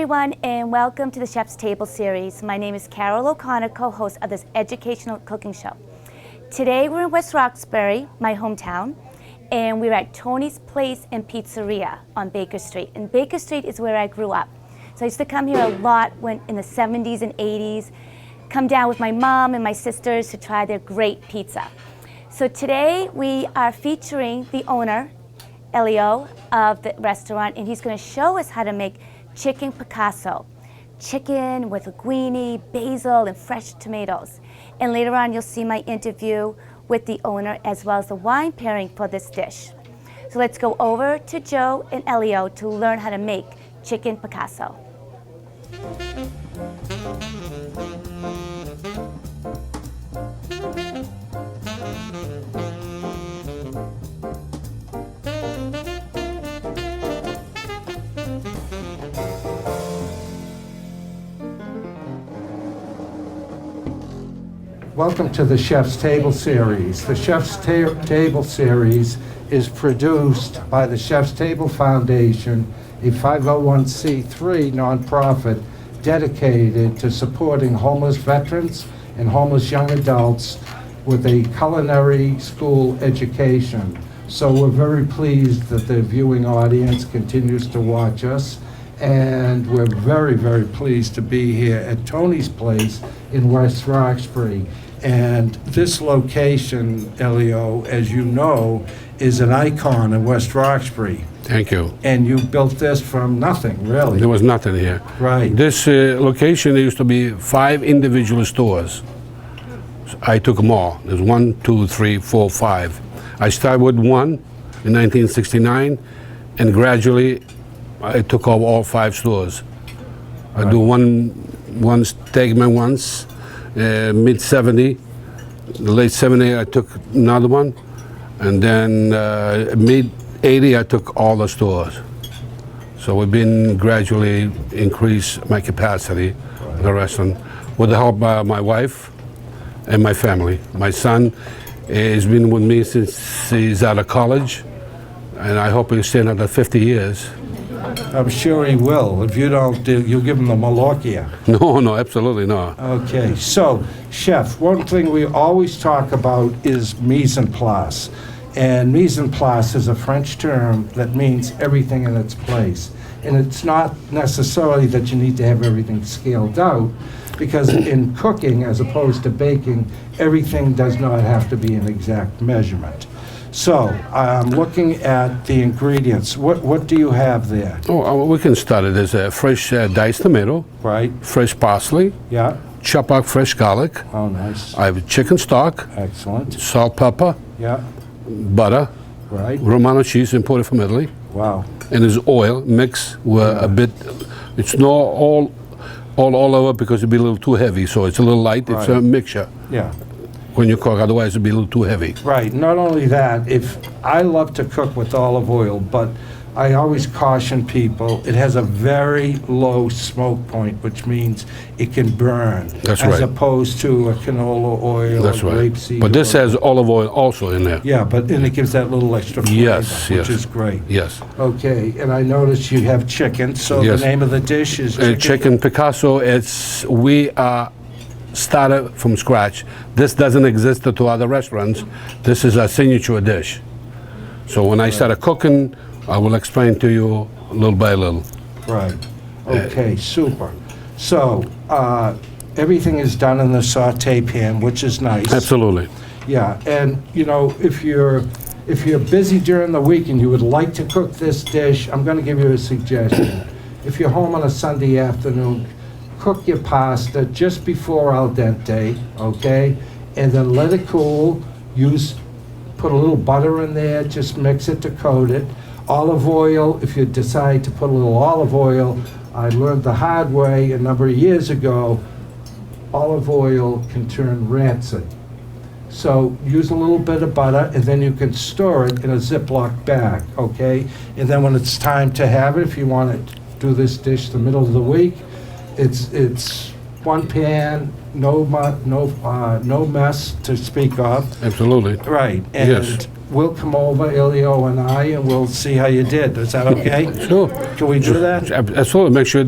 everyone, and welcome to the Chef's Table series. My name is Carol O'Connor, co-host of this educational cooking show. Today we're in West Roxbury, my hometown, and we're at Tony's Place and Pizzeria on Baker Street. And Baker Street is where I grew up. So I used to come here a lot when in the 70s and 80s, come down with my mom and my sisters to try their great pizza. So today we are featuring the owner, Elio, of the restaurant, and he's going to show us how to make Chicken Picasso. Chicken with linguine, basil, and fresh tomatoes. And later on you'll see my interview with the owner as well as the wine pairing for this dish. So let's go over to Joe and Elio to learn how to make Chicken Picasso. Welcome to the Chef's Table series. The Chef's Table series is produced by the Chef's Table Foundation, a 501c3 nonprofit dedicated to supporting homeless veterans and homeless young adults with a culinary school education. So we're very pleased that the viewing audience continues to watch us, and we're very, very pleased to be here at Tony's Place in West Roxbury. And this location, Elio, as you know, is an icon in West Roxbury. Thank you. And you built this from nothing, really. There was nothing here. Right. This location, there used to be 5 individual stores. So I took them all. There's 1, 2, 3, 4, 5. I started with 1 in 1969, and gradually I took over all 5 stores. Right. I do one segment once, mid-70, the late 70 I took another one, and then mid-80 I took all the stores. So we've been gradually increase my capacity in the restaurant with the help of my wife and my family. My son has been with me since he's out of college, and I hope he'll stay another 50 years. I'm sure he will. If you don't, you'll give him the Malokia. No, absolutely not. Okay, so, Chef, one thing we always talk about is mise en place. And mise en place is a French term that means everything in its place. And it's not necessarily that you need to have everything scaled out, because in cooking, as opposed to baking, everything does not have to be an exact measurement. So, I'm looking at the ingredients. What do you have there? Oh, we can start it. There's a fresh diced tomato, Right, fresh parsley, yeah. chop up fresh garlic. Oh, nice. I have chicken stock, Excellent. salt, pepper, Yeah, butter, right. Romano cheese imported from Italy, Wow. and there's oil mixed with a bit. It's not all over because it'd be a little too heavy. So it's a little light. It's a Right. mixture Yeah. when you cook. Otherwise, it'd be a little too heavy. Right. Not only that, if I love to cook with olive oil, but I always caution people, it has a very low smoke point, which means it can burn. That's as right. opposed to a canola oil That's or right. rapeseed. But this oil. has olive oil also in there. Yeah, but then it gives that little extra flavor, Yes, which yes. is great. Yes. Okay, and I noticed you have chicken, so Yes. the name of the dish is Chicken Picasso. We started from scratch. This doesn't exist to other restaurants. This is a signature dish. So when I started cooking, I will explain to you little by little. Right. Okay, super. So, everything is done in the saute pan, which is nice. Absolutely. Yeah, and you know, if you're busy during the week and you would like to cook this dish, I'm going to give you a suggestion. If you're home on a Sunday afternoon, cook your pasta just before al dente, okay? And then let it cool. Put a little butter in there, just mix it to coat it. Olive oil, if you decide to put a little olive oil, I learned the hard way a number of years ago, olive oil can turn rancid. So use a little bit of butter, and then you can store it in a Ziploc bag, okay? And then when it's time to have it, if you want to do this dish the middle of the week, it's one pan, no mess to speak of. Absolutely. Right, and Yes. we'll come over, Elio and I, and we'll see how you did. Is that okay? Sure. Can we do that? Absolutely. Make sure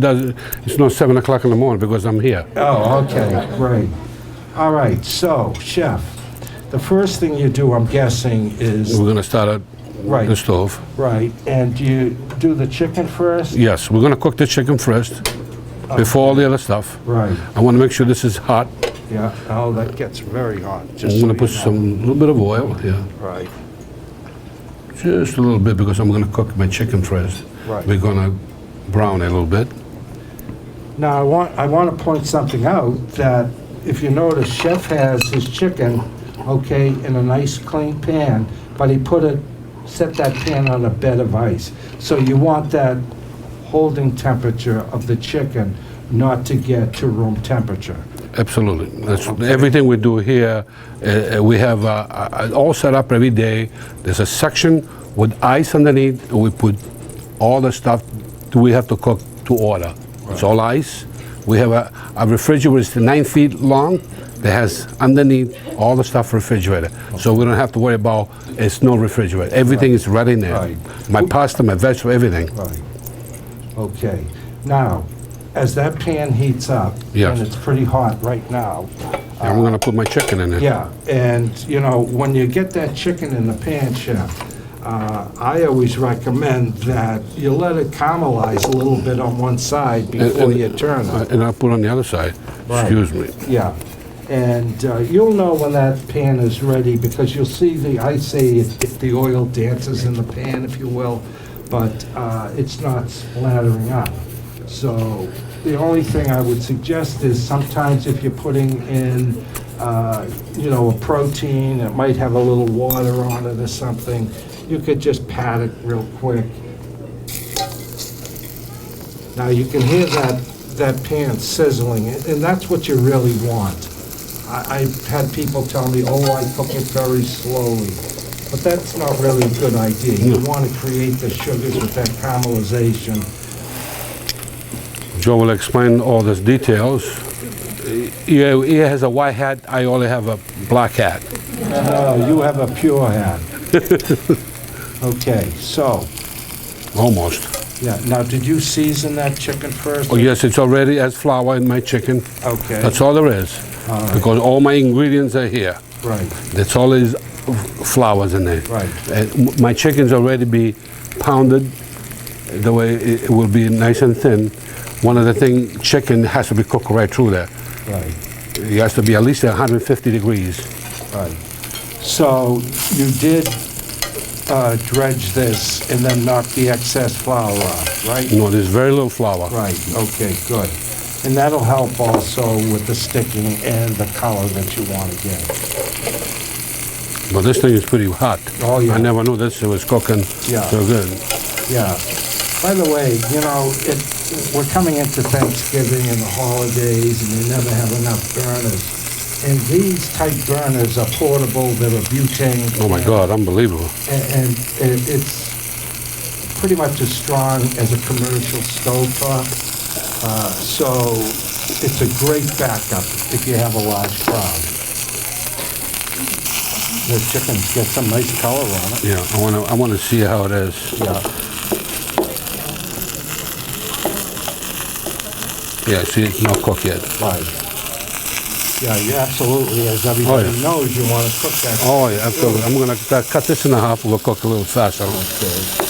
it's not 7 o'clock in the morning because I'm here. Oh, okay, great. All right, so, Chef, the first thing you do, I'm guessing, is, We're gonna start at Right. the stove. right, and you do the chicken first? Yes, we're gonna cook the chicken first before all the other stuff. Right, I want to make sure this is hot. yeah, oh, that gets very hot, just I'm so gonna you put know. some little bit of oil here, Right, just a little bit because I'm gonna cook my chicken first. Right. We're gonna brown it a little bit. now, I want to point something out, that if you notice, Chef has his chicken, okay, in a nice clean pan, but he set that pan on a bed of ice. So you want that holding temperature of the chicken not to get to room temperature. Absolutely. That's everything we do here. We have all set up every day. There's a section with ice underneath, and we put all the stuff that we have to cook to order. It's all ice. We have a refrigerator that's 9 feet long that has underneath all the stuff refrigerated. So we don't have to worry about it's no refrigerator. Everything is right in there. Right. My pasta, my vegetable, everything. Right. Okay. Now, as that pan heats up, Yes. and it's pretty hot right now, And we're gonna put my chicken in there. yeah, and you know, when you get that chicken in the pan, Chef, I always recommend that you let it caramelize a little bit on one side before you turn it. And I'll put on the other side. Right. Excuse me. Yeah, and you'll know when that pan is ready because you'll see I say if the oil dances in the pan, if you will, but it's not splattering up. So the only thing I would suggest is sometimes if you're putting in, you know, a protein, it might have a little water on it or something, you could just pat it real quick. Now you can hear that pan sizzling, and that's what you really want. I've had people tell me, oh, I cook it very slowly. But that's not really a good idea. You want to create the sugars with that caramelization. Joe will explain all these details. He has a white hat, I only have a black hat. No, you have a pure hat. Okay, so, Almost. yeah, now did you season that chicken first? Oh yes, it's already has flour in my chicken. Okay, That's all there is. All right. Because all my ingredients are here. right, That's all is flours in there. right, My chicken's already be pounded the way it will be nice and thin. One of the things, chicken has to be cooked right through there. right, It has to be at least 150 degrees. right. So you did dredge this and then knock the excess flour off, right? No, there's very little flour. Right, okay, good. And that'll help also with the sticking and the color that you want to get. But this thing is pretty hot. Oh, yeah. I never knew this was cooking Yeah. so good. Yeah. By the way, you know, we're coming into Thanksgiving and the holidays, and you never have enough burners. And these type burners are portable, they're a butane. Oh my God, unbelievable. And it's pretty much as strong as a commercial stovetop. So it's a great backup if you have a large crowd. The chickens get some nice color on it. Yeah, I wanna see how it is. Yeah. Yeah, see, it's not cooked yet. Right. Yeah, you absolutely, as everybody Oh, yeah. knows, you want to cook that. Oh yeah, absolutely. I'm gonna cut this in half. We'll cook a little faster. Okay.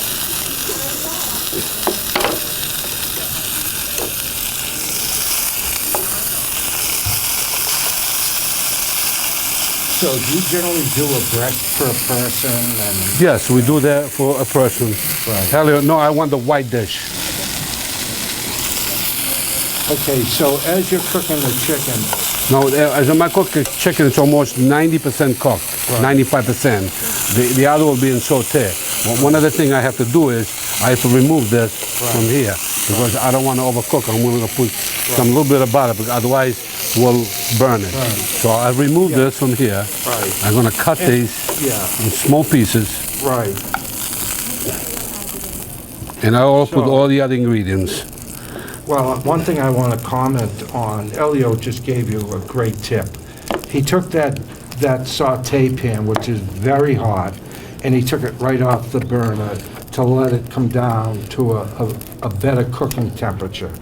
So do you generally do a breast per person and? Yes, we do that for a person. Right. Elio, no, I want the white dish. Okay, so as you're cooking the chicken, No, as I cook the chicken, it's almost 90% cooked, Right. 95%. The other will be in sauté. Well, one other thing I have to do is I have to remove this from here because I don't want to overcook. I'm going to put some little bit of butter because otherwise we'll burn it. Right. So I remove this from here. Right. I'm going to cut these yeah, in small pieces, right. and I will put So- all the other ingredients. Well, one thing I want to comment on, Elio just gave you a great tip. He took that saute pan, which is very hot, and he took it right off the burner to let it come down to a better cooking temperature.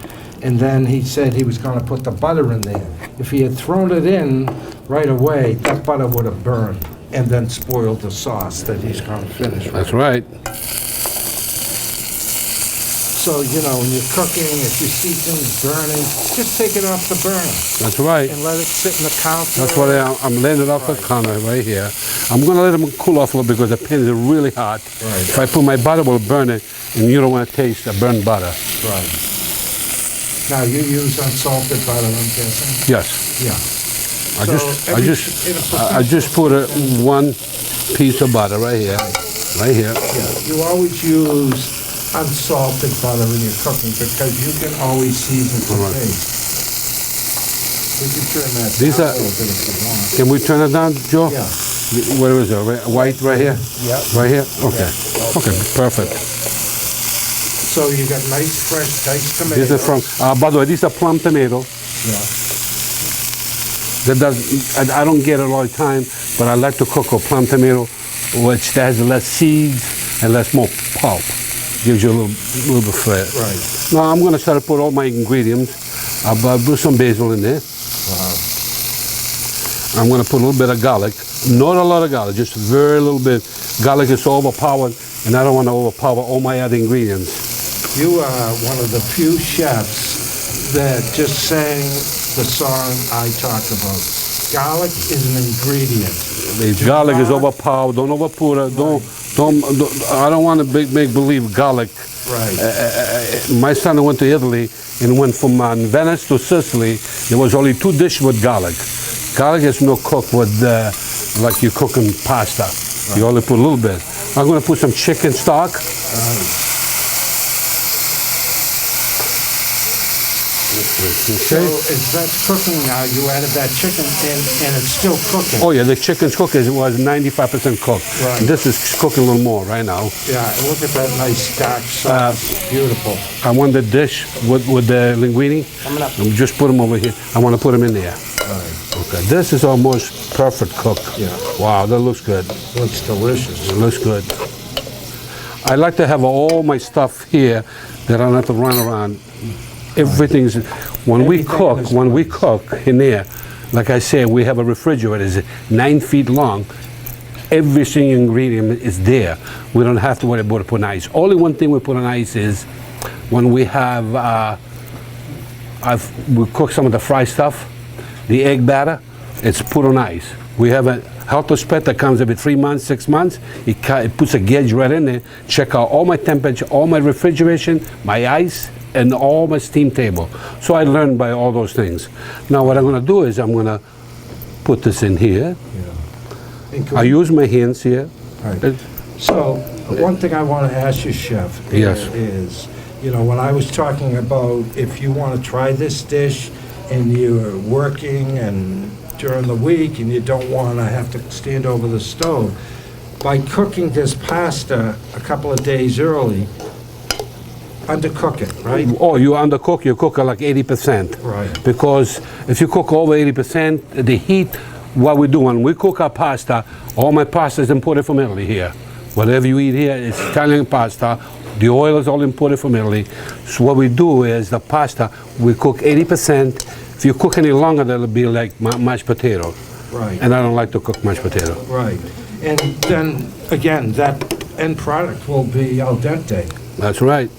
And then he said he was going to put the butter in there. If he had thrown it in right away, that butter would have burned and then spoiled the sauce that he's going to finish with. That's right. So, you know, when you're cooking, if you see things burning, just take it off the burner That's right. and let it sit in the counter. That's what I'm laying it off the counter right here. I'm going to let them cool off a little because the pan is really hot. Right. If I put my butter, will burn it, and you don't want to taste the burnt butter. Right. Now, you use unsalted butter, I'm guessing? Yes. Yeah. I just put one piece of butter right here. Right here. Yeah. You always use unsalted butter in your cooking because you can always season for taste. We can turn that These down are- a little bit if you want. Can we turn it down, Joe? Yeah. Where is it? White right here? Yeah. Right here? Okay. Okay, perfect. So you got nice fresh diced tomatoes. These are from, by the way, these are plum tomato. Yeah. I don't get it all the time, but I like to cook a plum tomato, which has less seeds and more pulp. Gives you a little bit of flavor. Right. Now I'm going to start to put all my ingredients. I'll put some basil in there. Wow. I'm going to put a little bit of garlic. Not a lot of garlic, just very little bit. Garlic is so overpowered, and I don't want to overpower all my other ingredients. You are one of the few chefs that just sang the song I talked about. Garlic is an ingredient. If garlic is overpowered, don't overpower it. Don't. I don't want to make believe garlic. Right. My son went to Italy and went from Venice to Sicily. There was only 2 dishes with garlic. Garlic is no cooked with like you're cooking pasta. Right. You only put a little bit. I'm going to put some chicken stock. So as that's cooking now, you added that chicken and it's still cooking. Oh yeah, the chicken's cooking was 95% cooked. Right. This is cooking a little more right now. Yeah, and look at that nice dark sauce. Beautiful. I want the dish with the linguine. Just put them over here. I want to put them in there. Right. Okay, this is almost perfect cook. Yeah. Wow, that looks good. Looks delicious. It looks good. I like to have all my stuff here that I don't have to run around. Everything's when we cook in there, like I said, we have a refrigerator. It's 9 feet long. Every single ingredient is there. We don't have to worry about putting ice. Only one thing we put on ice is when we have we cook some of the fried stuff, the egg batter. It's put on ice. We have a helper spread that comes every 3 months, 6 months. It puts a gauge right in there. Check out all my temperature, all my refrigeration, my ice, and all my steam table. So I learned by all those things. Now what I'm going to do is I'm going to put this in here. Yeah. I use my hands here. Right. So one thing I want to ask you, Chef, is, you know, when I was talking about if you want to try this dish and you're working and during the week and you don't want to have to stand over the stove, by cooking this pasta a couple of days early, undercook it, right? Oh, you undercook, you cook it like 80%. Right. Because if you cook over 80%, the heat, what we do when we cook our pasta, all my pasta is imported from Italy here. Whatever you eat here, it's Italian pasta. The oil is all imported from Italy. So what we do is the pasta, we cook 80%. If you cook any longer, that'll be like mashed potato. Right. And I don't like to cook mashed potato. Right. And then, again, that end product will be al dente. That's right.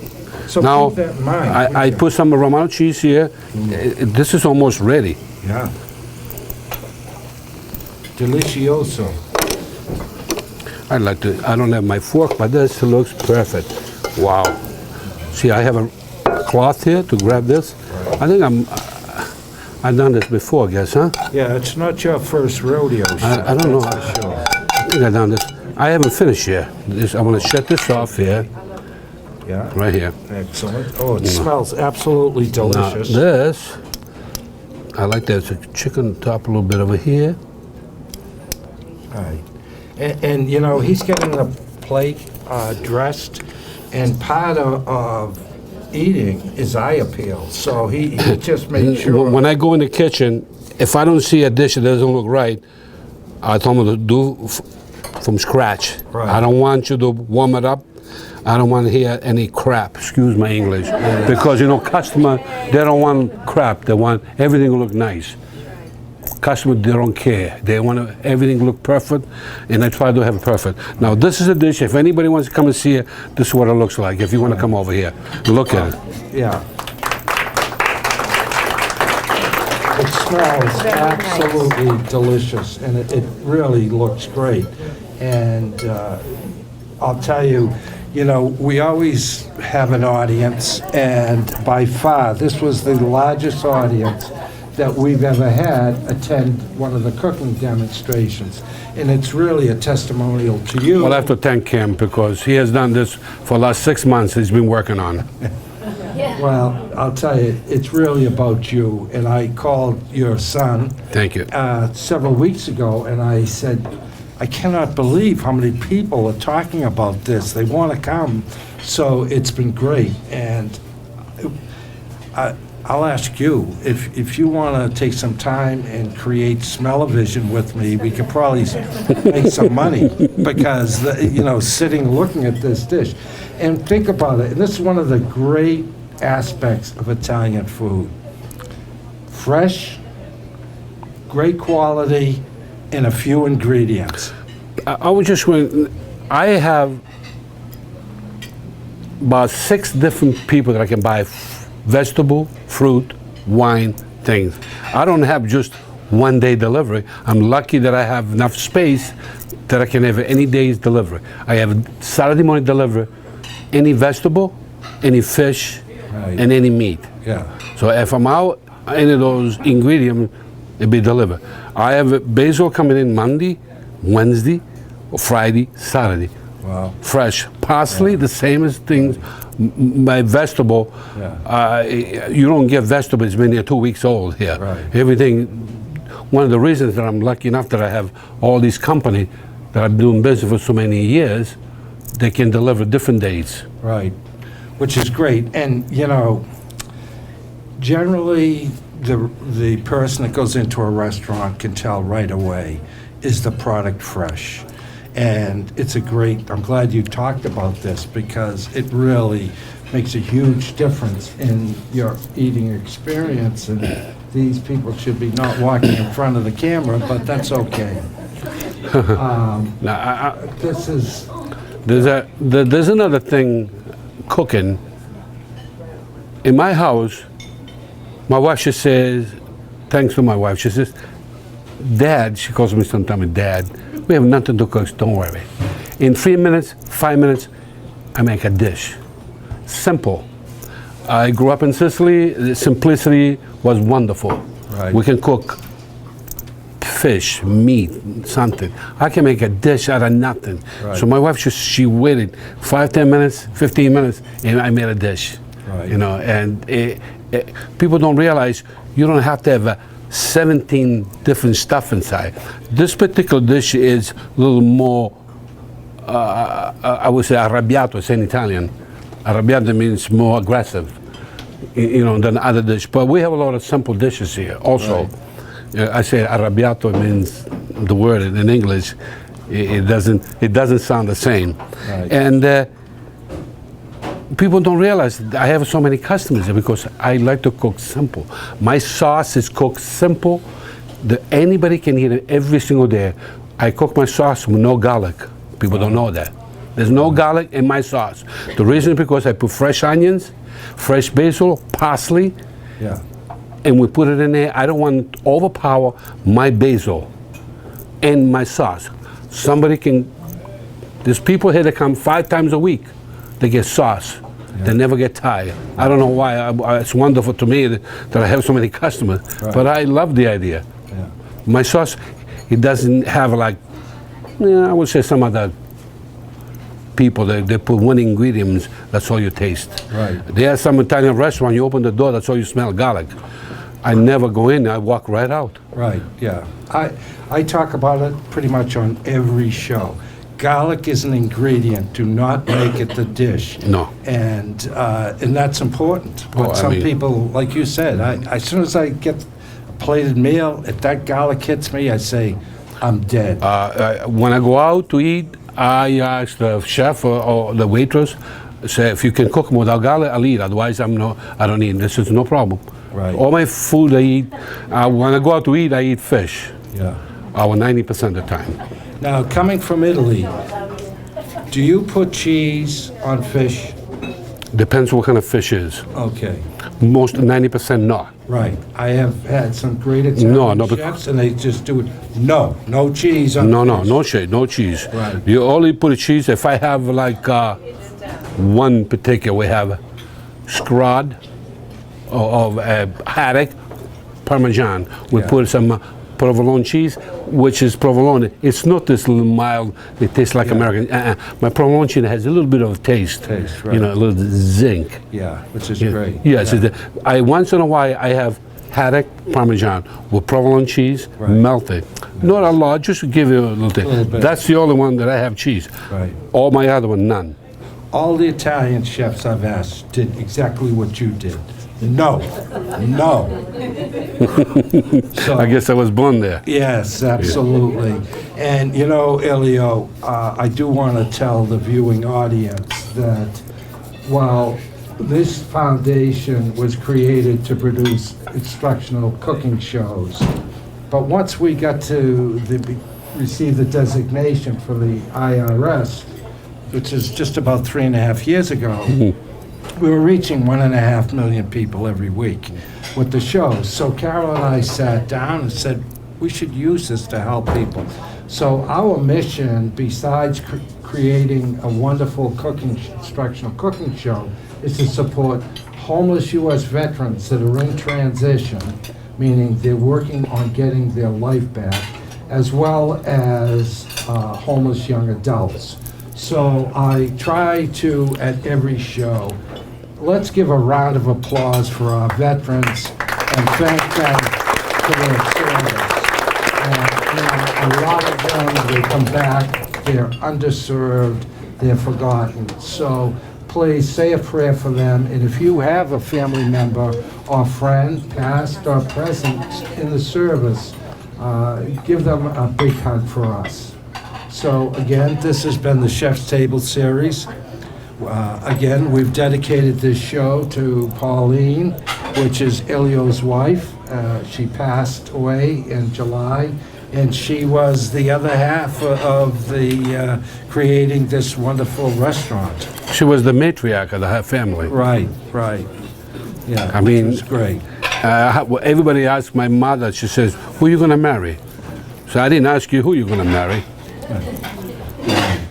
So now, keep that in mind. I put some Romano cheese here. This is almost ready. Yeah. Delicioso. I don't have my fork, but this looks perfect. Wow. See, I have a cloth here to grab this. Right. I think I've done this before, I guess, huh? Yeah, it's not your first rodeo. I don't know. Sure. I think I've done this. I haven't finished yet. I'm going to shut this off here. Yeah. Right here. Excellent. Oh, it smells absolutely delicious. Now this, I like that. It's a chicken top a little bit over here. All right. And you know, he's getting the plate dressed, and part of eating is eye appeal. So he just made sure. When I go in the kitchen, if I don't see a dish that doesn't look right, I tell them to do from scratch. Right. I don't want you to warm it up. I don't want to hear any crap, excuse my English, because customer, they don't want crap, they want everything to look nice. Customer, they don't care. They want everything to look perfect, and I try to have it perfect. Now, this is a dish, if anybody wants to come and see it, this is what it looks like, if you want to come over here, look at it. Yeah. It smells absolutely delicious, and it really looks great. And I'll tell you, we always have an audience, and by far, this was the largest audience that we've ever had attend one of the cooking demonstrations. And it's really a testimonial to you. Well, I have to thank him, because he has done this for the last 6 months he's been working on it. Well, I'll tell you, it's really about you. And I called your son Thank you. several weeks ago, and I said, I cannot believe how many people are talking about this. They want to come. So it's been great. And I'll ask you, if you want to take some time and create smell-o-vision with me, we could probably make some money, because, sitting looking at this dish. And think about it, and this is one of the great aspects of Italian food. Fresh, great quality, and a few ingredients. I was just going, I have about 6 different people that I can buy vegetable, fruit, wine, things. I don't have just one day delivery. I'm lucky that I have enough space that I can have any day's delivery. I have Saturday morning delivery, any vegetable, any fish, Right. and any meat. Yeah. So if I'm out, any of those ingredients, it'll be delivered. I have basil coming in Monday, Wednesday, Friday, Saturday. Wow. Fresh. Parsley, the same as things. My vegetable, you don't get vegetables when they're 2 weeks old here. Right. Everything, one of the reasons that I'm lucky enough that I have all these companies that I've been doing business for so many years, they can deliver different days. Right, which is great. And, generally, the person that goes into a restaurant can tell right away, is the product fresh? And it's I'm glad you talked about this, because it really makes a huge difference in your eating experience. And these people should be not walking in front of the camera, but that's okay. Now, This is, there's another thing, cooking. In my house, my wife, she says, thanks to my wife, she says, Dad, she calls me sometimes Dad, we have nothing to cook, don't worry. In 3 minutes, 5 minutes, I make a dish. Simple. I grew up in Sicily, the simplicity was wonderful. Right. We can cook fish, meat, something. I can make a dish out of nothing. Right. So my wife, she waited 5, 10 minutes, 15 minutes, and I made a dish. Right. And people don't realize you don't have to have 17 different stuff inside. This particular dish is a little more, I would say arrabbiato, it's in Italian. Arrabbiato means more aggressive, than other dish. But we have a lot of simple dishes here also. Right. I say arrabbiato means the word in English. It doesn't sound the same. Right. And people don't realize that I have so many customers here because I like to cook simple. My sauce is cooked simple. Anybody can eat it every single day. I cook my sauce with no garlic. People don't know that. There's no garlic in my sauce. The reason is because I put fresh onions, fresh basil, parsley, and we put it in there. I don't want to overpower my basil and my sauce. There's people here that come 5 times a week. They get sauce. They never get tired. I don't know why. It's wonderful to me that I have so many customers. Right. But I love the idea. Yeah. My sauce, it doesn't have I would say some other people, they put one ingredient, that's all you taste. Right. There are some Italian restaurant, you open the door, that's all you smell, garlic. I never go in, I walk right out. Right, yeah. I talk about it pretty much on every show. garlic is an ingredient. Do not make it the dish. No. And that's important. But Oh, I some mean- people, like you said, as soon as I get a plated meal, if that garlic hits me, I say, I'm dead. When I go out to eat, I ask the chef or the waitress, say, if you can cook them without garlic, I'll eat. Otherwise, I don't eat. This is no problem. Right. All my food I eat, when I go out to eat, I eat fish. Yeah. 90% of the time. Now, coming from Italy, do you put cheese on fish? Depends what kind of fish is. Okay. Most 90% not. Right. I have had some great Italian No, chefs, and they just do it. No cheese on No, fish. no cheese. Right. You only put cheese if I have like one particular. We have scrod of haddock, Parmesan. We Yeah. put some provolone cheese, which is provolone. It's not this little mild. It tastes like American. My provolone cheese has a little bit of taste. Taste, right. You know, a little zinc. Yeah, which is Yeah. great. Yes, Yeah. I once in a while I have haddock Parmesan with provolone cheese Right. melted. Not a lot, just to give you a little thing. Little bit. That's the only one that I have cheese. Right. All my other one, none. All the Italian chefs I've asked did exactly what you did. No. So, I guess I was born there. yes, absolutely. And you know, Elio, I do want to tell the viewing audience that while this foundation was created to produce instructional cooking shows, but once we got to receive the designation for the IRS, which is just about 3.5 years ago, we were reaching 1.5 million people every week with the shows. So Carol and I sat down and said, we should use this to help people. So our mission, besides creating a wonderful instructional cooking show, is to support homeless U.S. veterans that are in transition, meaning they're working on getting their life back, as well as homeless young adults. So I try to, at every show, let's give a round of applause for our veterans and thank them for their service. And, you know, a lot of them, they come back, they're underserved, they're forgotten. So please say a prayer for them. And if you have a family member or friend, past or present, in the service, give them a big hug for us. So again, this has been the Chef's Table series. Again, we've dedicated this show to Pauline, which is Elio's wife. She passed away in July, and she was the other half of the creating this wonderful restaurant. She was the matriarch of the family. Right. Yeah, I mean, it's great. Everybody asks my mother, she says, who are you going to marry? So I didn't ask you who you're going to marry.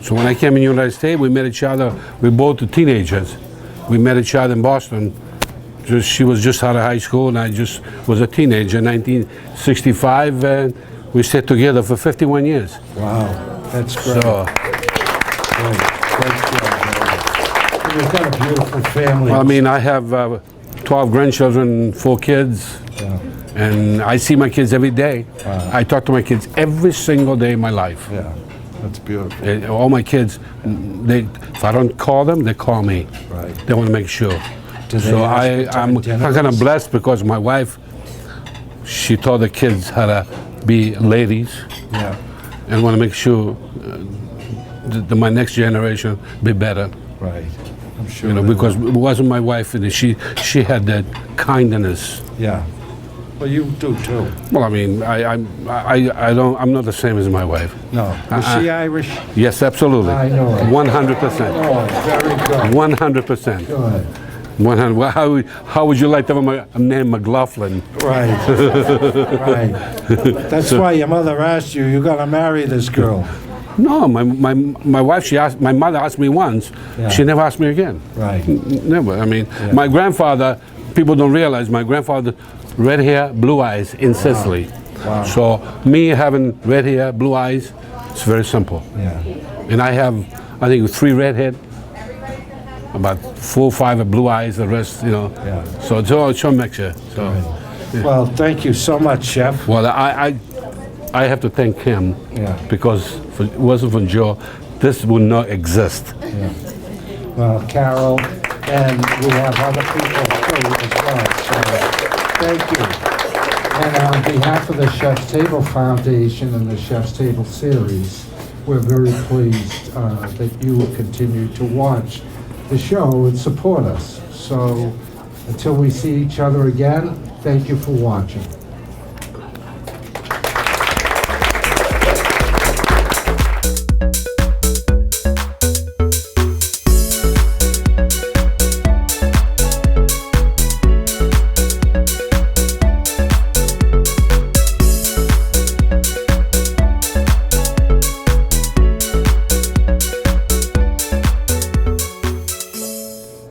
So when I came in the United States, we met each other. We both teenagers. We met each other in Boston. She was just out of high school, and I just was a teenager in 1965, and we stayed together for 51 years. Wow, that's great. So, Great job. You've got a beautiful family. I mean, I have 12 grandchildren, 4 kids, Yeah. and I see my kids every day. I talk to my kids every single day of my life. Yeah, that's beautiful. All my kids, if I don't call them, they call me. Right. They want to make sure. Do they So ask you to I'm dinners? kind of blessed because my wife, she taught the kids how to be ladies Yeah, and want to make sure my next generation be better. right. I'm sure. You know, they because will. it wasn't my wife, and she had that kindness. Yeah. Well, you do too. Well, I mean, I'm not the same as my wife. No. Is she Irish? Yes, absolutely. I know it. 100%. Oh, very good. 100%. Good. 100. Well, how would you like to have a name McLaughlin? Right. Right. That's why your mother asked you, you're gonna marry this girl. No, my wife, my mother asked me once. Yeah. She never asked me again. Right. Never. I mean, my grandfather, people don't realize, my grandfather, red hair, blue eyes in Sicily. Wow. So me having red hair, blue eyes, it's very simple. Yeah. And I have, I think, 3 redhead, about 4 or 5 are blue eyes, the rest, you know. Yeah. So it's a mixture. So, Well, thank you so much, Chef. well, I have to thank him Yeah. because if it wasn't for Joe, this would not exist. Yeah. Well, Carol, and we have other people too as well, so thank you. And on behalf of the Chef's Table Foundation and the Chef's Table Series, we're very pleased that you will continue to watch the show and support us. So until we see each other again, thank you for watching.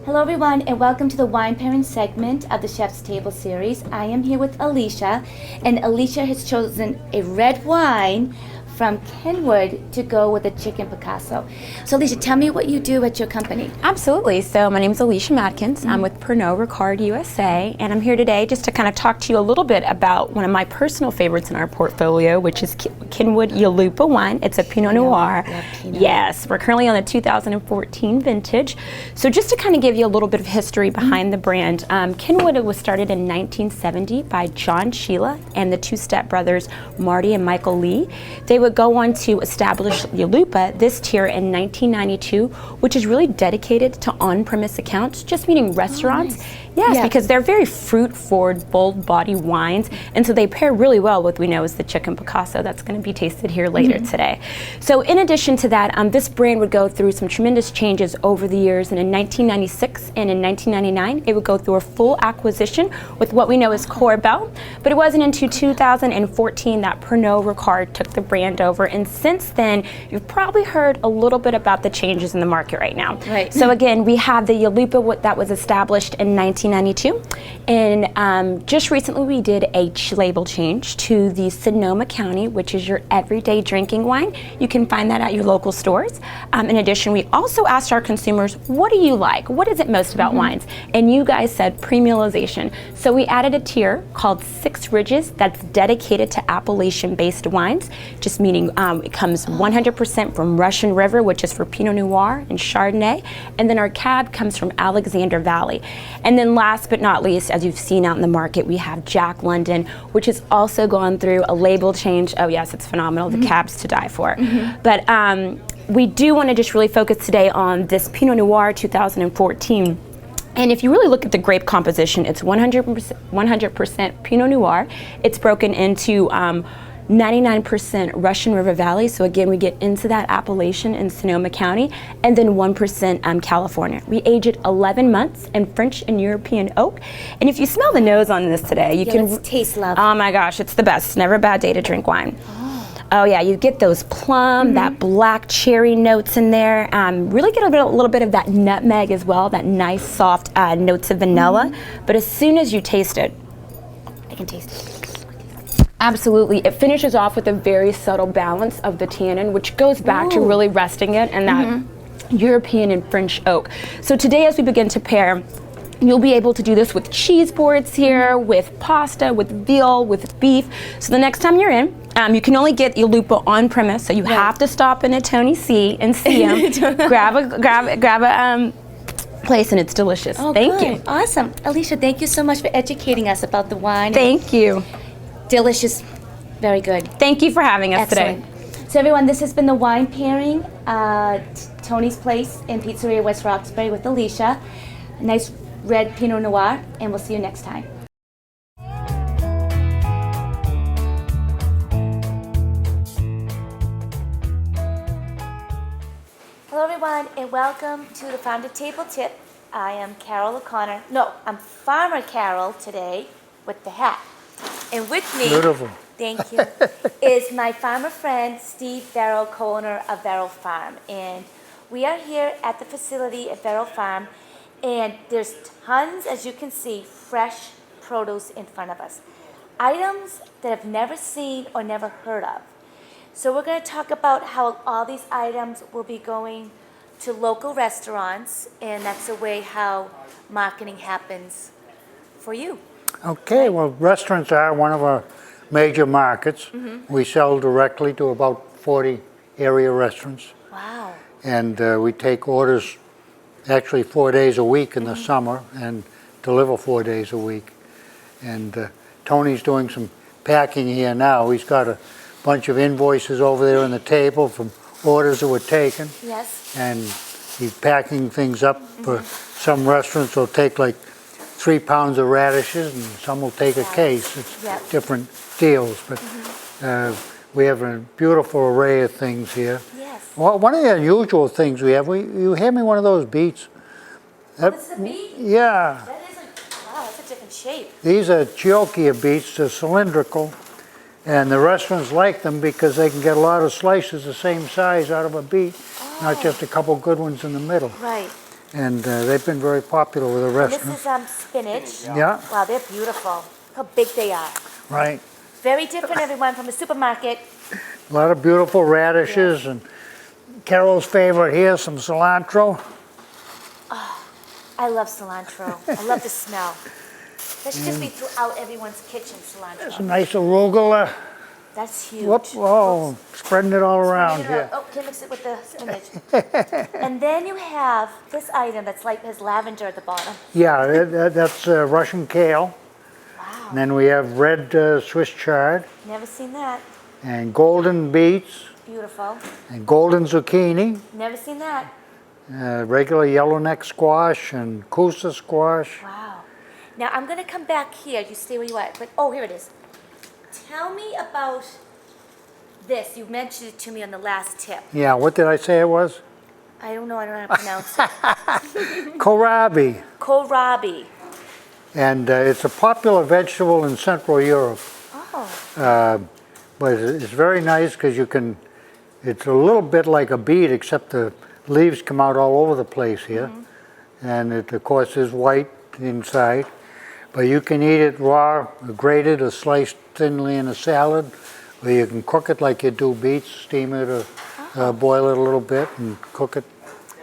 Hello everyone and welcome to the wine pairing segment of the Chef's Table series. I am here with Alisha, and Alisha has chosen a red wine from Kenwood to go with the Chicken Picasso. So Alisha, tell me what you do at your company. Absolutely. So my name is Alisha Madkins. I'm with Pernod, Ricard, USA, and I'm here today just to kind of talk to you a little bit about one of my personal favorites in our portfolio, which is Kenwood Yalupa wine. It's a Pinot Noir. Yes, we're currently on the 2014 vintage. So just to kind of give you a little bit of history behind the brand, Kenwood was started in 1970 by John Sheila and the two stepbrothers, Marty and Michael Lee. They would go on to establish Yalupa this tier in 1992, which is really dedicated to on-premise accounts, just meaning restaurants. Nice. Yes, Yeah. because they're very fruit-forward, bold body wines, and so they pair really well with, we know, is the Chicken Picasso that's going to be tasted here later today. So in addition to that, this brand would go through some tremendous changes over the years, and in 1996 and in 1999, it would go through a full acquisition with what we know as Corbel, but it wasn't until 2014 that Pernod Ricard took the brand over, and since then, you've probably heard a little bit about the changes in the market right now. Right. So again, we have the Yalupa that was established in 1992, and just recently we did a label change to the Sonoma County, which is your everyday drinking wine. You can find that at your local stores. In addition, we also asked our consumers, what do you like? What is it most about wines? And you guys said premiumization. So we added a tier called Six Ridges that's dedicated to Appalachian-based wines, just meaning it comes 100% from Russian River, which is for Pinot Noir and Chardonnay, and then our cab comes from Alexander Valley. And then last but not least, as you've seen out in the market, we have Jack London, which has also gone through a label change. Oh yes, it's phenomenal. The cab's to die for. But we do want to just really focus today on this Pinot Noir 2014. And if you really look at the grape composition, it's 100% Pinot Noir. It's broken into 99% Russian River Valley, so again we get into that Appalachian and Sonoma County, and then 1% California. We age it 11 months in French and European oak, and if you smell the nose on this today, you can taste love. Oh my gosh, it's the best. It's never a bad day to drink wine. Oh yeah, you get those plum, that black cherry notes in there. Really get a little bit of that nutmeg as well, that nice soft notes of vanilla. But as soon as you taste it, I can taste it. Absolutely. It finishes off with a very subtle balance of the tannin, which goes back to really resting it in that European and French oak. So today as we begin to pair, you'll be able to do this with cheese boards here, with pasta, with veal, with beef. So the next time you're in, you can only get Yalupa on premise, so you have to stop in at Tony C and see him, grab a place, and it's delicious. Thank you. Awesome. Alisha, thank you so much for educating us about the wine. Thank you. Delicious. Very good. Thank you for having us Excellent. today. So everyone, this has been the wine pairing, Tony's Place in Pizzeria West Roxbury with Alisha. A nice red Pinot Noir, and we'll see you next time. Hello everyone, and welcome to the Farm to Table Tip. I am Carol O'Connor. No, I'm Farmer Carol today with the hat. And with me, Beautiful. Thank you, is my farmer friend, Steve Verrill, co-owner of Verrill Farm. And we are here at the facility at Verrill Farm, and there's tons, as you can see, fresh produce in front of us. Items that I've never seen or never heard of. So we're going to talk about how all these items will be going to local restaurants, and that's the way how marketing happens for you. Okay, well, restaurants are one of our major markets. We sell directly to about 40 area restaurants. Wow. And we take orders actually 4 days a week in the summer and deliver 4 days a week. And Tony's doing some packing here now. He's got a bunch of invoices over there on the table from orders that were taken. Yes. And he's packing things up. For some restaurants will take like 3 pounds of radishes, and some will take a case. It's different deals, but we have a beautiful array of things here. Yes. Well, one of the unusual things we have, you hand me one of those beets. This is a beet? Yeah. That is wow, that's a different shape. These are Chiocchia beets. They're cylindrical, and the restaurants like them because they can get a lot of slices the same size out of a beet, not just a couple good ones in the middle. Right. And they've been very popular with the restaurants. This is spinach. Yeah. Wow, they're beautiful. How big they are. Right. Very different, everyone, from a supermarket. A lot of beautiful radishes, and Carol's favorite here, some cilantro. I love cilantro. I love the smell. That should just be throughout everyone's kitchen, cilantro. Some nice arugula. That's huge. Whoop, oh, spreading it all around here. Oh, can't mix it with the spinach. And then you have this item that's like has lavender at the bottom. Yeah, that's Russian kale. Wow. And then we have red Swiss chard, Never seen that. and golden beets, Beautiful. and golden zucchini, Never seen that. regular yellowneck squash, and kusa squash. Wow. Now I'm gonna come back here. You stay where you are. But oh, here it is. Tell me about this. You mentioned it to me on the last tip. Yeah, what did I say it was? I don't know. I don't know how to pronounce it. Kohlrabi. Kohlrabi. And it's a popular vegetable in Central Europe. Oh. But it's very nice because it's a little bit like a beet, except the leaves come out all over the place here. And it, of course, is white inside. But you can eat it raw, grated, or sliced thinly in a salad, or you can cook it like you do beets, steam it or boil it a little bit and cook it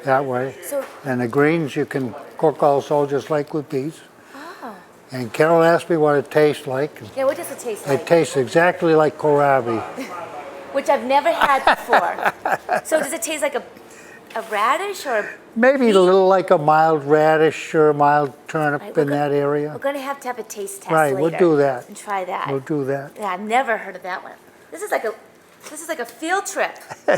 that way. So, And the greens you can cook also just like with beets. oh. And Carol asked me what it tastes like. Yeah, what does it taste like? It tastes exactly like kohlrabi. Which I've never had before. So does it taste like a radish or a Maybe beet? a little like a mild radish or a mild turnip Right, we're in that area. We're going to have a taste test Right, later. we'll do that. And try that. We'll do that. Yeah, I've never heard of that one. This is like a field trip.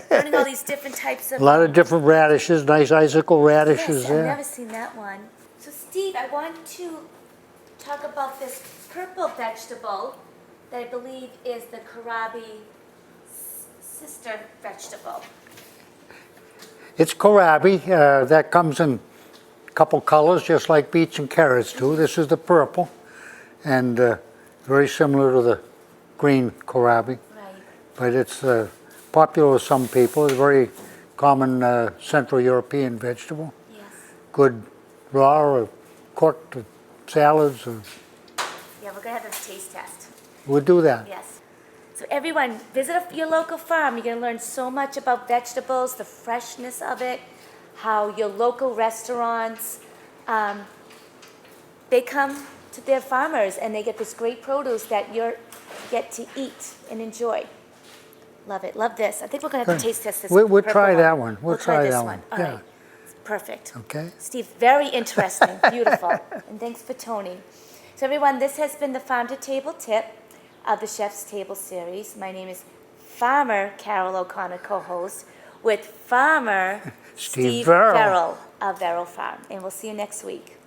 Learning all these different types of A lot of different radishes, nice icicle radishes Yes, there. I've never seen that one. So Steve, I want to talk about this purple vegetable that I believe is the kohlrabi sister vegetable. It's kohlrabi. That comes in a couple colors, just like beets and carrots do. This is the purple, and very similar to the green kohlrabi. Right. But it's popular with some people. It's a very common Central European vegetable. Yes. Good raw or cooked with salads. Or Yeah, we're gonna have a taste test. we'll do that. Yes. So everyone, visit your local farm. You're gonna learn so much about vegetables, the freshness of it, how your local restaurants, they come to their farmers and they get this great produce that you get to eat and enjoy. Love it. Love this. I think we're gonna have to taste test this. We'll purple try that one. We'll try this that one. one. All Yeah. right. Perfect. Okay. Steve, very interesting, beautiful, and thanks for Tony. So everyone, this has been the Farm to Table tip of the Chef's Table series. My name is Farmer Carol O'Connor, co-host, with Farmer Steve Verrill Verrill. of Verrill Farm, and we'll see you next week.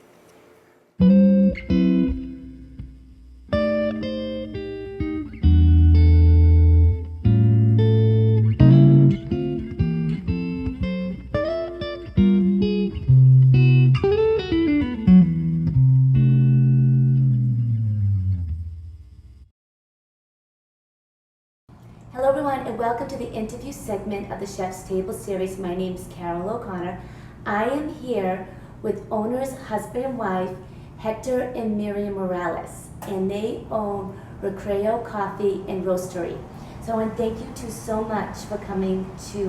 Hello everyone and welcome to the interview segment of the Chef's Table series. My name is Carol O'Connor. I am here with owners, husband and wife, Hector and Miriam Morales, and they own Recreo Coffee and Roasterie. So I want to thank you two so much for coming to,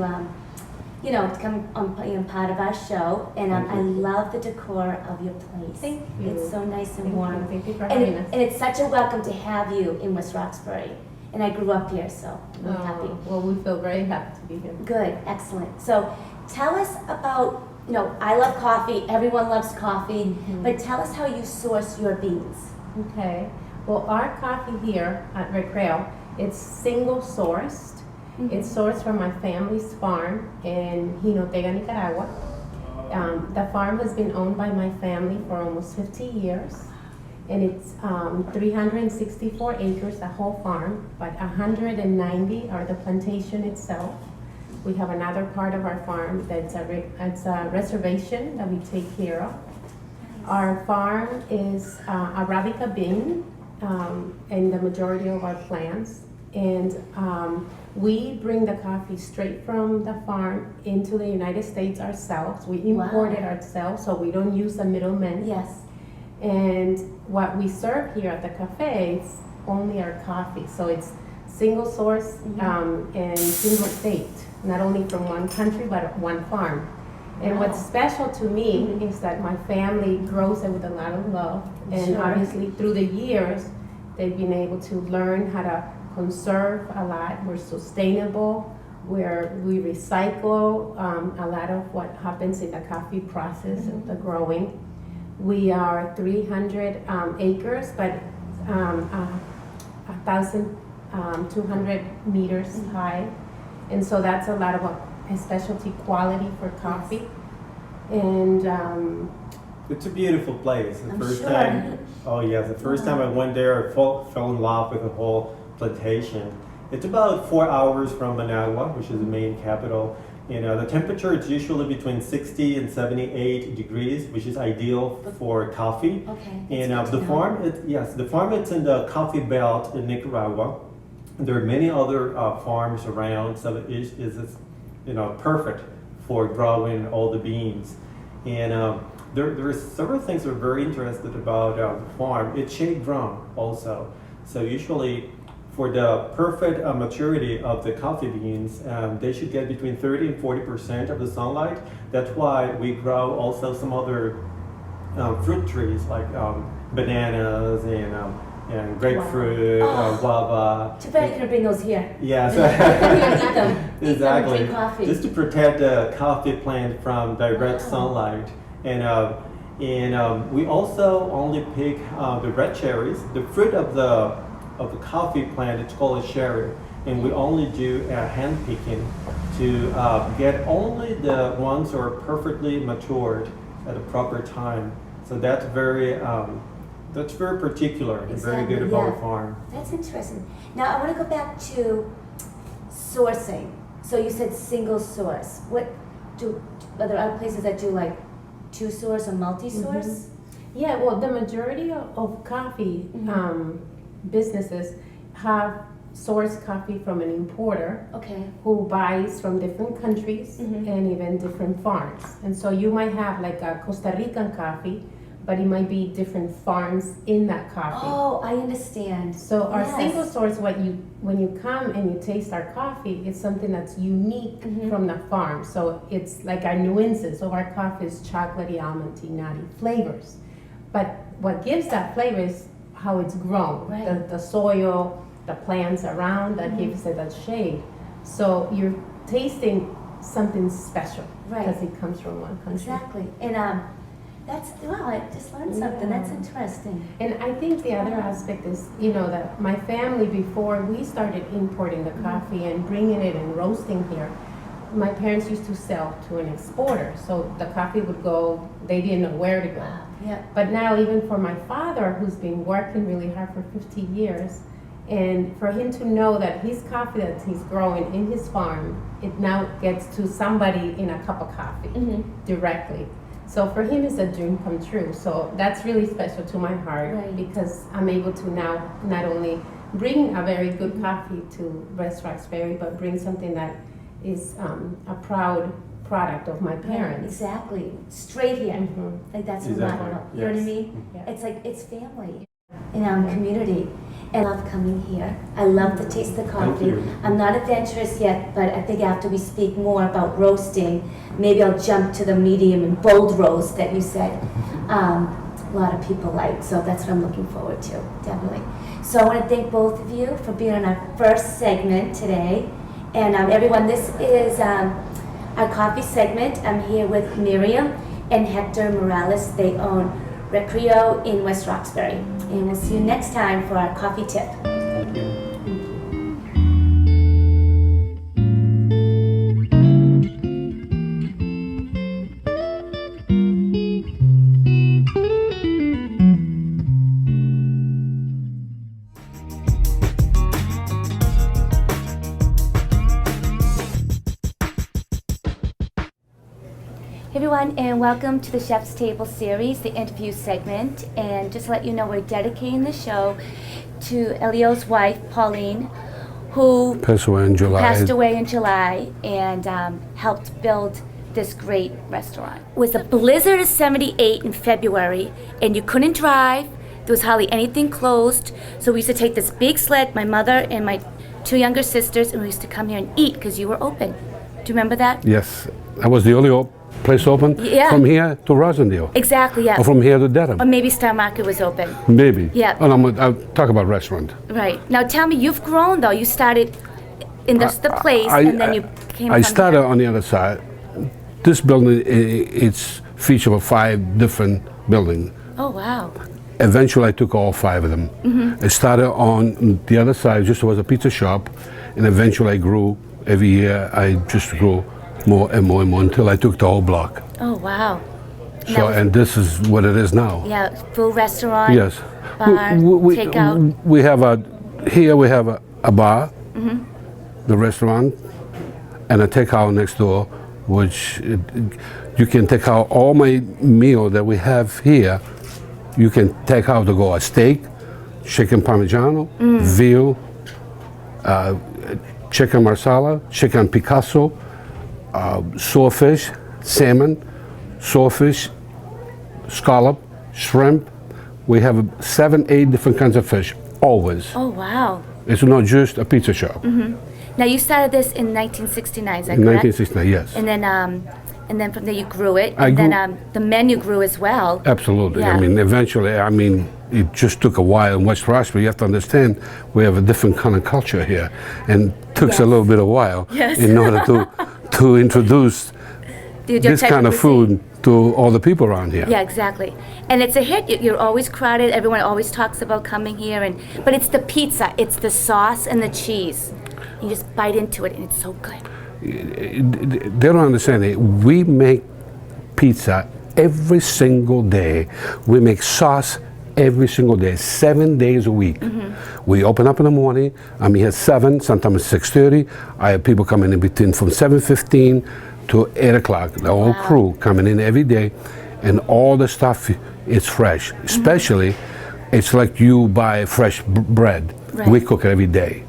to come on being part of our show. And I love the decor of your place. Thank you. It's so nice and warm. Thank you for And, having us. and it's such a welcome to have you in West Roxbury. And I grew up here, so I'm happy. Well, we feel very happy to be here. Good, excellent. So tell us about, I love coffee, everyone loves coffee, but tell us how you source your beans. Okay. Well, our coffee here at Recreo, it's single sourced. It's sourced from my family's farm in Jinotega, Nicaragua. The farm has been owned by my family for almost 50 years. And it's 364 acres, the whole farm, but 190 are the plantation itself. We have another part of our farm that's a reservation that we take care of. Our farm is Arabica bean in the majority of our plants. And we bring the coffee straight from the farm into the United States ourselves. We import it ourselves, so we don't use the middlemen. Yes. And what we serve here at the cafe is only our coffee. So it's single source and single state, not only from one country, but one farm. And what's special to me is that my family grows it with a lot of love. And obviously through the years, they've been able to learn how to conserve a lot. We're sustainable, where we recycle a lot of what happens in the coffee process of the growing. We are 300 acres, but 1,200 meters high. And so that's a lot of a specialty quality for coffee. And it's a beautiful place. The first sure. time, the first time I went there, I fell in love with the whole plantation. It's about 4 hours from Managua, which is the main capital. The temperature is usually between 60 and 78 degrees, which is ideal for coffee. Okay. And the farm, it's in the coffee belt in Nicaragua. There are many other farms around, so it's perfect for growing all the beans. And there are several things that are very interested about the farm. It's shade grown also, so usually for the perfect maturity of the coffee beans, they should get between 30 and 40% of the sunlight. That's why we grow also some other fruit trees like bananas and grapefruit, guava. Too bad you couldn't bring those here. Yes, Eat them. exactly. Drink coffee. Just to protect the coffee plant from direct sunlight. And we also only pick the red cherries, the fruit of the coffee plant. It's called a cherry, and we only do hand picking to get only the ones that are perfectly matured at the proper time. So that's very particular and very good about the farm. That's interesting. Now I want to go back to sourcing. So you said single source. Are there other places that do like two source or multi-source? yeah, well, the majority of coffee businesses have sourced coffee from an importer who buys from different countries and even different farms. And so you might have like a Costa Rican coffee, but it might be different farms in that coffee. Oh, I understand. So our single source, when you come and you taste our coffee, it's something that's unique from the farm. So it's like our nuances of our coffee is chocolatey, almondy, nutty flavors. But what gives that flavor is how it's grown, the soil, the plants around that gives it that shade. So you're tasting something special because it comes from one country. Exactly. And I just learned something. That's interesting. And I think the other aspect is, that my family, before we started importing the coffee and bringing it and roasting here, my parents used to sell to an exporter. So the coffee would go, they didn't know where to go. Wow. Yeah. But now even for my father, who's been working really hard for 50 years, and for him to know that his coffee that he's growing in his farm, it now gets to somebody in a cup of coffee directly. So for him, it's a dream come true. So that's really special to my heart because I'm able to now not only bring a very good coffee to West Roxbury, but bring something that is a proud product of my parents. Exactly. Straight here. Like that's remarkable. You know what I mean? Yeah. It's like, it's family in our community. And I love coming here. I love to taste the coffee. I'm not adventurous yet, but I think after we speak more about roasting, maybe I'll jump to the medium and bold roast that you said a lot of people like. So that's what I'm looking forward to, definitely. So I want to thank both of you for being on our first segment today. And everyone, this is our coffee segment. I'm here with Miriam and Hector Morales. They own Recreo in West Roxbury. And we'll see you next time for our coffee tip. Thank you. Hey everyone, and welcome to the Chef's Table series, the interview segment. And just to let you know, we're dedicating the show to Elio's wife, Pauline, who Passed away in July. and helped build this great restaurant. It was a blizzard of 78 in February, and you couldn't drive. There was hardly anything closed. So we used to take this big sled, my mother and my two younger sisters, and we used to come here and eat because you were open. Do you remember that? Yes, that was the only place open. Yeah. From here to Rosendale. Exactly, yeah. Or from here to Dedham. Or maybe Star Market was open. Maybe. Yeah. Oh, no, I'll talk about restaurant. Right. Now tell me, you've grown though. You started in the place, and then you came I from started here. on the other side. This building, it's featured with 5 different buildings. Oh, wow. Eventually, I took all 5 of them. Mm-hmm. I started on the other side, just was a pizza shop, and eventually I grew. Every year, I just grew more and more and more until I took the whole block. Oh, wow. So, and this is what it is now. Yeah, full restaurant. Yes. Bar, takeout. We have here we have a bar, the restaurant, and a takeout next door, which you can take out all my meal that we have here. You can take out to go a steak, chicken parmigiano, veal, chicken marsala, chicken Picasso, swordfish, salmon, swordfish, scallop, shrimp. We have 7, 8 different kinds of fish, always. Oh, wow. It's not just a pizza shop. Now you started this in 1969, is that In correct? 1969, yes. And then from there you grew it. I And grew- then the menu grew as well. Absolutely. Yeah. I mean, eventually, it just took a while in West Roxbury. You have to understand, we have a different kind of culture here, and took us a Yes. little bit of while Yes. in order to introduce Your this type kind of cuisine. food to all the people around here. Yeah, exactly. And it's a hit. You're always crowded. Everyone always talks about coming here, but it's the pizza, it's the sauce and the cheese. You just bite into it, and it's so good. They don't understand it. We make pizza every single day. We make sauce every single day, 7 days a week. We open up in the morning. I'm here at 7, sometimes 6:30. I have people coming in between from 7:15 to 8 o'clock. The whole crew coming in every day, and all the stuff is fresh. Especially, it's like you buy fresh bread. Right. We cook it every day.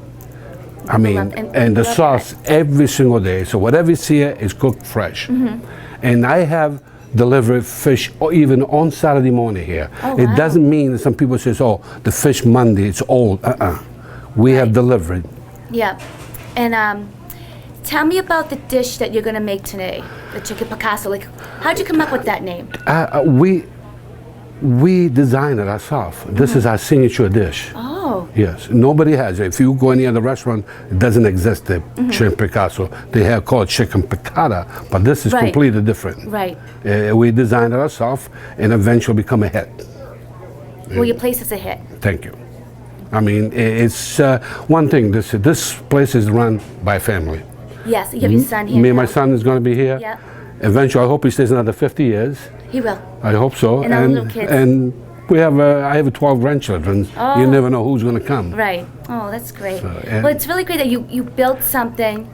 I mean, and the love sauce every single day. So whatever is here is cooked fresh. And I have delivered fish even on Saturday morning here. Oh, It wow. doesn't mean that some people says, oh, the fish Monday, it's old. We have delivered. Yeah. And tell me about the dish that you're going to make today, the Chicken Picasso. Like, how'd you come up with that name? We designed it ourselves. This is our signature dish. Oh, Yes, nobody has it. If you go any other restaurant, it doesn't exist, the Chicken Picasso. They have called Chicken Piccata, but this is Right. completely different. right. We designed it ourselves and eventually become a hit. Well, your place is a hit. Thank you. I mean, it's one thing, this place is run by family. Yes, you have your son here. Me and my now. son is going to be here. Yeah, Eventually, I hope he stays another 50 years. he will. I hope so. And our little kids. And we have, I have 12 grandchildren. Oh. You never know who's going to come. Right. Oh, that's great. So, Well, it's really great that you built something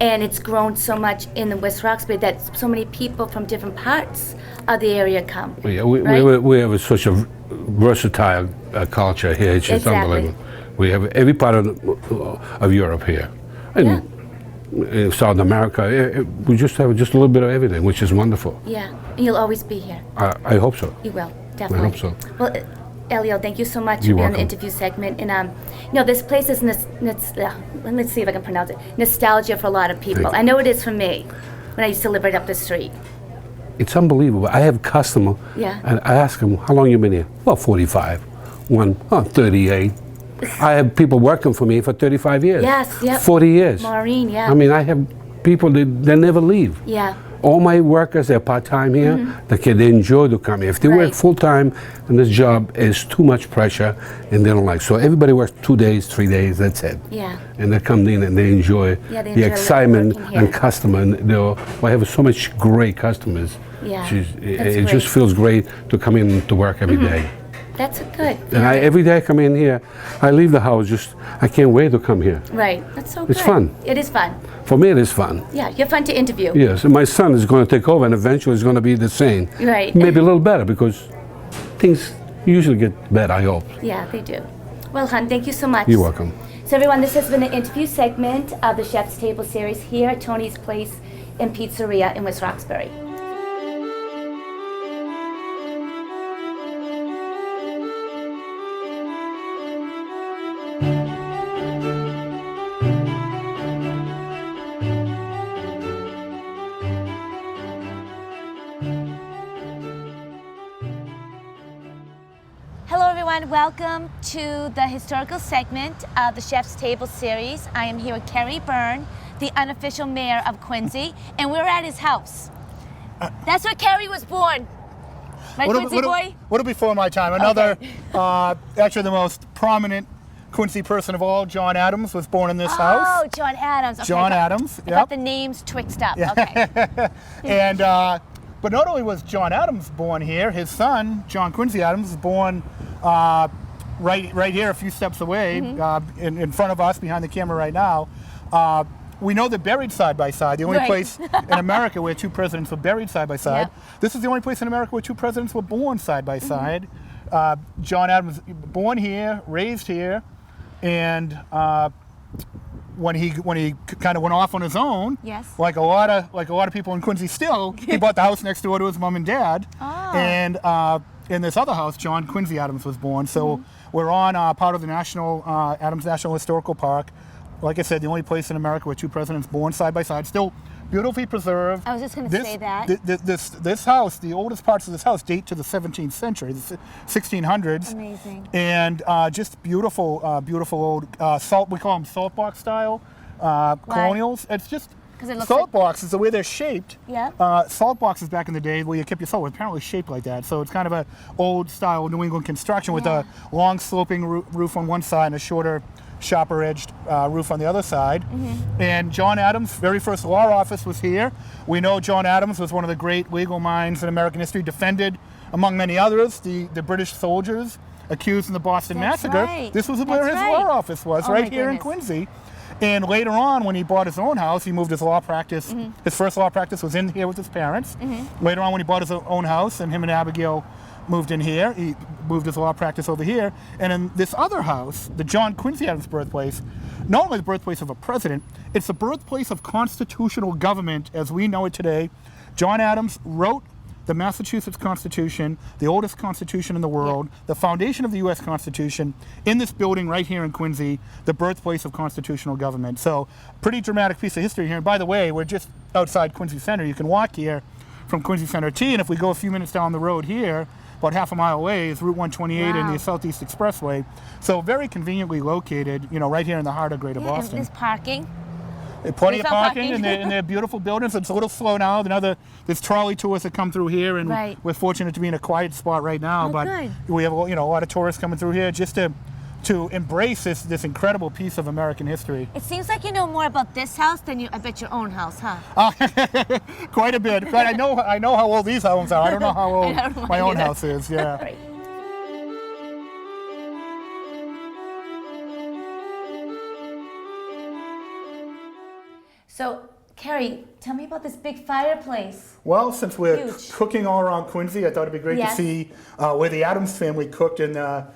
and it's grown so much in the West Roxbury that so many people from different parts of the area come. Yeah, right? we have such a versatile culture here. It's just Exactly. unbelievable. We have every part of Europe here. And in South America, we just have just a little bit of everything, which is wonderful. Yeah, and you'll always be here. I hope so. You will, definitely. hope so. Well, Elio, thank you so much You're for being on the welcome. interview segment. And this place is let's see if I can pronounce it. Nostalgia for a lot of people. Thank you. I know it is for me when I used to live right up the street. It's unbelievable. I have a customer, Yeah. and I ask him, how long you been here? Well, 45. One, 38. I have people working for me for 35 years. Yes, yep. 40 years. Maureen, yeah. I mean, I have people, they never leave. Yeah. All my workers, they're part-time here. They enjoy to come here. If they work Right. full-time, and this job is too much pressure, and they don't like. So everybody works 2 days, 3 days, that's it. Yeah. And they come in and they enjoy Yeah, they the enjoy excitement working here. and customer. And I have so much great customers. Yeah, It that's just great. feels great to come in to work every day. That's good. And every day I come in here, I leave the house I can't wait to come here. Right. That's so good. It's fun. It is fun. For me, it is fun. Yeah, you're fun to interview. Yes, and my son is going to take over, and eventually it's going to be the same. Right. Maybe a little better, because things usually get better, I hope. Yeah, they do. Well, hon, thank you so much. You're welcome. So everyone, this has been an interview segment of the Chef's Table series here at Tony's Place and Pizzeria in West Roxbury. Hello everyone, welcome to the historical segment of the Chef's Table series. I am here with Kerry Byrne, the unofficial mayor of Quincy, and we're at his house. That's where Kerry was born. Right, Quincy boy? Little before my time. Another, actually the most prominent Quincy person of all, John Adams, was born in this house. Oh, John Adams. Okay, John Adams, I got the names twixed up. Okay. And, but not only was John Adams born here, his son, John Quincy Adams, was born right here, a few steps away, in front of us, behind the camera right now. We know they're buried side by side. The only Right. place in America where two presidents were buried side by side. Yeah. This is the only place in America where two presidents were born side by side. John Adams, born here, raised here, and when he kind of went off on his own, Yes. like a lot of people in Quincy still, he bought the house next door to his mom and dad, and in this other house, John Quincy Adams was born. So we're on part of the Adams National Historical Park. Like I said, the only place in America where two presidents born side by side, still beautifully preserved. I was just going to say that. This house, the oldest parts of this house date to the 17th century, the 1600s. Amazing. And just beautiful old we call them salt box style colonials. It's just 'Cause it looks salt like- boxes, the way they're shaped. Yeah. Salt boxes back in the day where you kept your salt were apparently shaped like that. So it's kind of a old style New England construction with a long sloping roof on one side and a shorter sharper edged roof on the other side. And John Adams' very first law office was here. We know John Adams was one of the great legal minds in American history, defended, among many others, the British soldiers accused in the Boston That's Massacre. right. This was where That's his right. law office was, Oh, right my here in goodness. Quincy. And later on, when he bought his own house, he moved his law practice. His first law practice was in here with his parents. Later on, when he bought his own house, and him and Abigail moved in here, he moved his law practice over here. And in this other house, the John Quincy Adams birthplace, not only the birthplace of a president, it's the birthplace of constitutional government as we know it today. John Adams wrote the Massachusetts Constitution, the oldest constitution in the world, the foundation of the U.S. Constitution, in this building right here in Quincy, the birthplace of constitutional government. So, pretty dramatic piece of history here. And by the way, we're just outside Quincy Center. You can walk here from Quincy Center T, and if we go a few minutes down the road here, about half a mile away is Route 128 and Wow. the Southeast Expressway. So very conveniently located, right here in the heart of Greater And Boston. there's parking. Plenty of There's no parking parking. in their beautiful buildings. It's a little slow now. There's trolley tours that come through here, and Right. we're fortunate to be in a quiet spot right now. Oh, but good. we have a lot of tourists coming through here just to embrace this incredible piece of American history. It seems like you know more about this house than I bet your own house, huh? Quite a bit. But I know how old these homes are. I don't know how old I don't know my own either. house is. Yeah. Right. So, Kerry, tell me about this big fireplace. Well, since we're Huge. cooking all around Quincy, I thought it'd be great Yes. to see where the Adams family cooked in the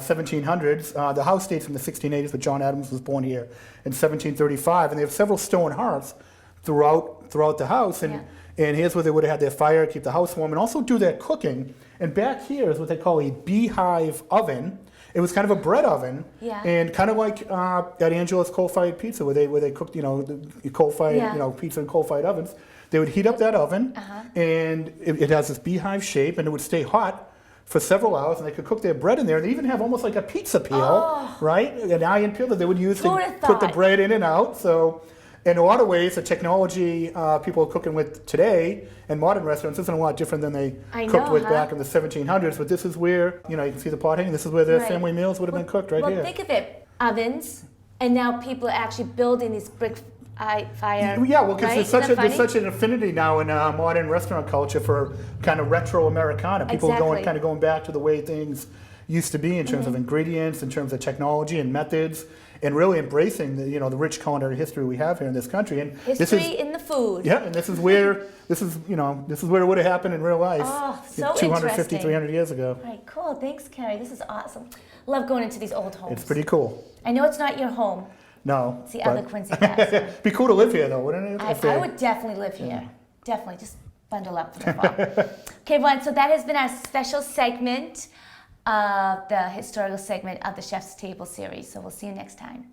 1700s. The house dates from the 1680s, but John Adams was born here in 1735, and they have several stone hearths throughout the house. And here's where they would have had their fire, keep the house warm, and also do their cooking. And back here is what they call a beehive oven. It was kind of a bread oven, Yeah. and kind of like at Angela's coal-fired pizza, where they cooked, the coal-fired, Yeah. pizza in coal-fired ovens. They would heat up that oven, and it has this beehive shape, and it would stay hot for several hours, and they could cook their bread in there. They even have almost like a pizza peel, right? An iron peel that they would use Who would've to put the thought? bread in and out. So in a lot of ways, the technology people are cooking with today in modern restaurants isn't a lot different than they cooked with back in the 1700s. But this is where, you can see the pot hanging. This is where their family meals would have been cooked right here. Well, think of it, ovens, and now people are actually building these brick fire. Yeah, well, because right? there's such an affinity now in modern restaurant culture for kind of retro Americana. People going back to the way things used to be in terms of ingredients, in terms of technology and methods, and really embracing the the rich culinary history we have here in this country. And history in the food. Yeah, and this is where this is where it would have happened in real life. Oh, so 250, 300 years ago. All right, cool. Thanks, Kerry. This is awesome. Love going into these old homes. It's pretty cool. I know it's not your home. No. It's the other Quincy Picasso. Be cool to live here, though, wouldn't it? I would definitely live here. Definitely. Just bundle up for the fall. Okay, everyone. So that has been our special segment of the historical segment of the Chef's Table series. So we'll see you next time.